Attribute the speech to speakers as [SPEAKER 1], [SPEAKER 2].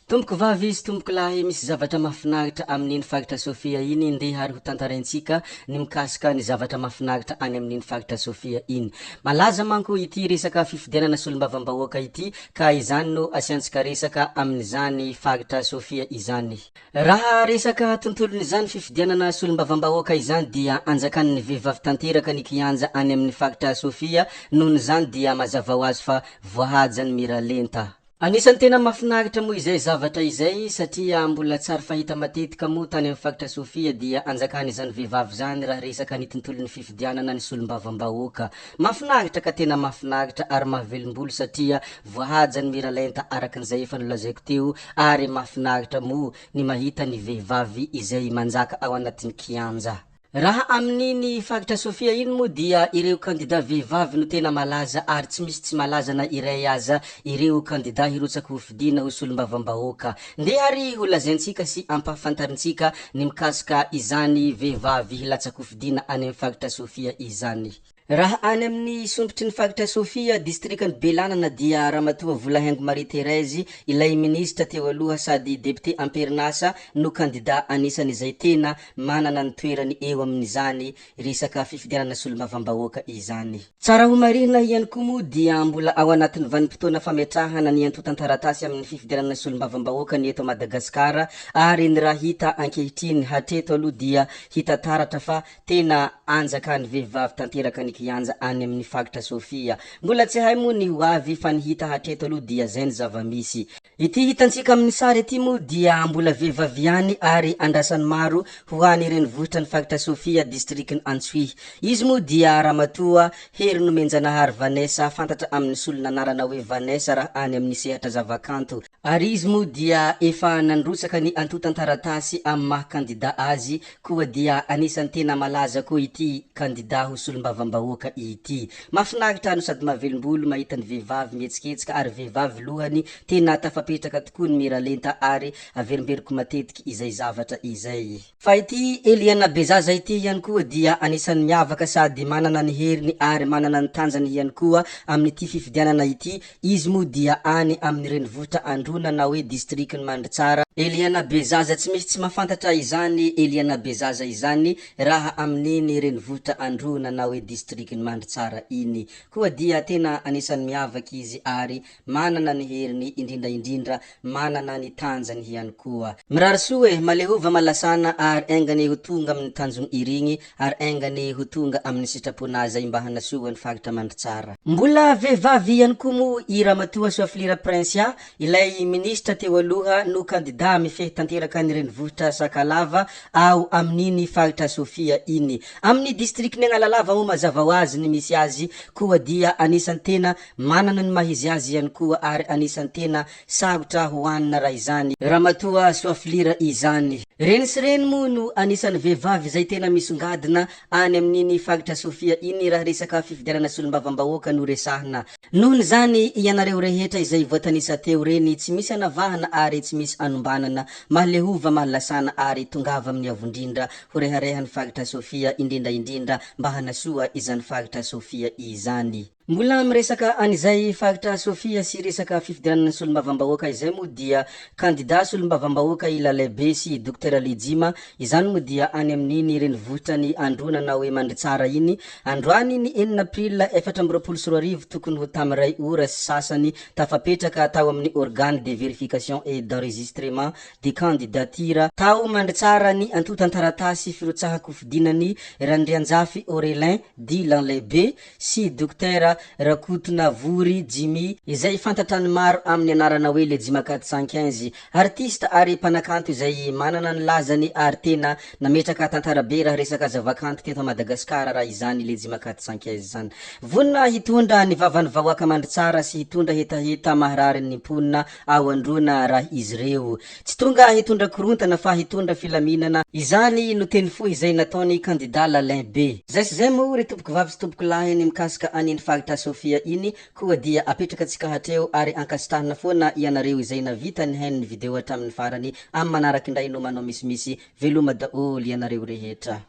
[SPEAKER 1] Tomboko vavy izy tomboko lahy misy zavatra mahafinaritra amin'iny faritra Sofia iny ndeha ary ho tantaraintsika ny mikasika ny zavatra mahafinaritra any amin'iny faritra Sofia iny. Malaza manko ity resaka fifidianana solombavam-bahoaka ity ka izany no asiantsika resaka amin'izany faritra Sofia izany. Raha resaka tontolon'izany fifidianana solombavam-bahoaka izany dia anjakan'ny vehivavy tanteraka ny kianja any amin'ny faritra Sofia, nohon' izany dia mazava ho azy fa voahajany miralenta. Anisan'ny tena mahafinaritra moa izay zavatra izay satria mbola tsary fahita matetika moa tany amin'ny faritra Sofia dia anjakan'izany vehivavy zany raha resaka ny tontolon'ny fifidianana ny solombavam-bahoaka. Mahafinaritra ka tena mahafinaritra ary mahavelom-bolo satria voahajany miralenta arakan'izay efa nolazaiko teo, ary mahafinaritra moa ny mahita ny vehivavy izay manjaka ao anatin'ny kianja. Raha amin'iny faritra Sofia iny moa dia ireo kandida vehivavy no tena malaza ary tsy misy tsy malaza na iray aza ireo kandida hirotsaka ho fidiana ho solombavam-bahoaka. Ndeha ary ho lazaintsika sy ampahafantarintsika ny mikasika izany vehivavy hilatsaka ho fidiana any amin'ny faritra Sofia izany. Raha any amin'ny sombitry ny faritra Sofia, distrikany Belanana dia Ramatoa Volahaingo Marie Thérèse, ilay ministra teo aloha sady député amperinasa no kandida anisan'izay tena manana ny toerany eo amin'izany resaka fifidianana solombavam-bahoaka izany. Tsara ho marihina ihany koa moa dia mbola ao anatin'ny vanim-potoana fametrahana ny antotantaratasy amin'ny fifidianana solombavam-bahoaka ny eto Madagasikara, ary ny raha hita ankehitriny hatreto aloha dia hita taratra fa tena anjakan'ny vehivavy tanteraka ny kianja any amin'ny faritra Sofia. Mbola tsy hay moa ny ho avy fa ny hita hatreto aloha dia zay ny zava-misy. Ity hitantsika amin'ny sary ity moa dia mbola vehivavy ihany ary andrasany maro ho any renivohitra ny faritra Sofia distrikiny Antsohihy. Izy moa dia Ramatoa Hery Nomenjanahary Vanessa, fantatra amin'ny solon'anarana hoe Vanessa raha any amin'ny sehatra zavakanto. Ary izy moa dia efa nandrotsaka ny antotantaratasy amin'ny maha-kandida azy, koa dia anisan'ny tena malaza koa ity kandida ho solombavam-bahoaka ity. Mahafinaritra no sady mahavelom-bolo mahita ny vehivavy mihetsiketsika ary vehivavy lohany tena tafapetraka tokoa ny miralenta ary averimberiko matetiky izay zavatra izay. Fa ity Eliana Bezaza ity ihany koa dia anisan'ny miavaka sady manana ny heriny ary manana ny tanjany ihany koa amin'ity fifidianana ity. Izy moa dia any amin'ny renivohitra Androna na hoe distrikiny Mandritsara. Eliana Bezaza tsy misy tsy mahafantatra izany Eliana Bezaza izany raha amin'iny renivohitra Androna na hoe distrikiny Mandritsara iny. Koa dia tena anisan'ny miavaka izy ary manana ny heriny indrindra manana ny tanjany ihany koa. Mirary soa malehova malasana ary aingany ho tonga amin'ny tanjony irigny ary aingany ho tonga amin'ny sitraponazy mba hanasoa ny faritra Mandritsara. Mbola vehivavy ihany koa moa i Ramatoa Soaflira Prinsia, ilay ministra teo aloha no kandida mifehy tanteraka ny renivohitra Sakalava ao amin'iny faritra Sofia iny. Amin'ny distrikiny Analalava moa mazava ho azy ny misy azy, koa dia anisan'ny tena manana ny mahizy azy ihany koa ary anisan'ny tena sarotra hoanina raha izany Ramatoa Soaflira izany. Reny sy reny moa no anisan'ny vehivavy zay tena misongadina any amin'iny faritra Sofia iny raha resaka fifidianana solombavam-bahoaka no resahana. Nohon' zany ianareo rehetra izay voatanisa teo reny tsy misy anavahana ary tsy misy anombanana, mahalehova mahalasana ary tongava amin'ny avondrindra ho reharehan'ny faritra Sofia indrindra mba hanasoa izany faritra Sofia izany. Mbola miresaka an'izay faritra Sofia sy resaka fifidianana solombavam-bahoaka izay moa dia kandida solombavam-bahoaka Ilalaibe sy Dr Ledjima, izany moa dia any amin'iny renivohitra ny Androna na hoe Mandritsara iny. Androany iny 4 April 2024 tokony ho tamy 2 ora sy sasany tafapetraka tao amin'ny organe de vérification et d'enregistrement des candidatures tao Mandritsara ny antotantaratasy firotsahako fidinany Randrianjafy Aurelin Dilanlaibe sy Dr Rakotona Vory Jimmy, izay fantatra ny maro amin'ny anarana hoe Ledjima 415, artista ary mpanakanto izay manana ny lazany ary tena nametraka tantara be raha resaka zavakanto teto Madagasikara raha izany Ledjima 415 zany. Vonina hitondra ny vavany vahoaka Mandritsara sy hitondra hetaheta maharary ny mponina ao Androna raha izy reo. Tsy tonga hitondra korontana fa hitondra filaminana, izany no teny fohy izay nataony kandida Lalin B. Zay sy zay moa re tompoko vavy sy tompoko lahy ny mikasika an'iny faritra Sofia iny, koa dia apetraka tsika hatreo ary ankasitahana foana ianareo izay navita ny hainy video hatramin'ny farany amin'ny manaraka indray no manao misimisy veloma daoly ianareo rehetra.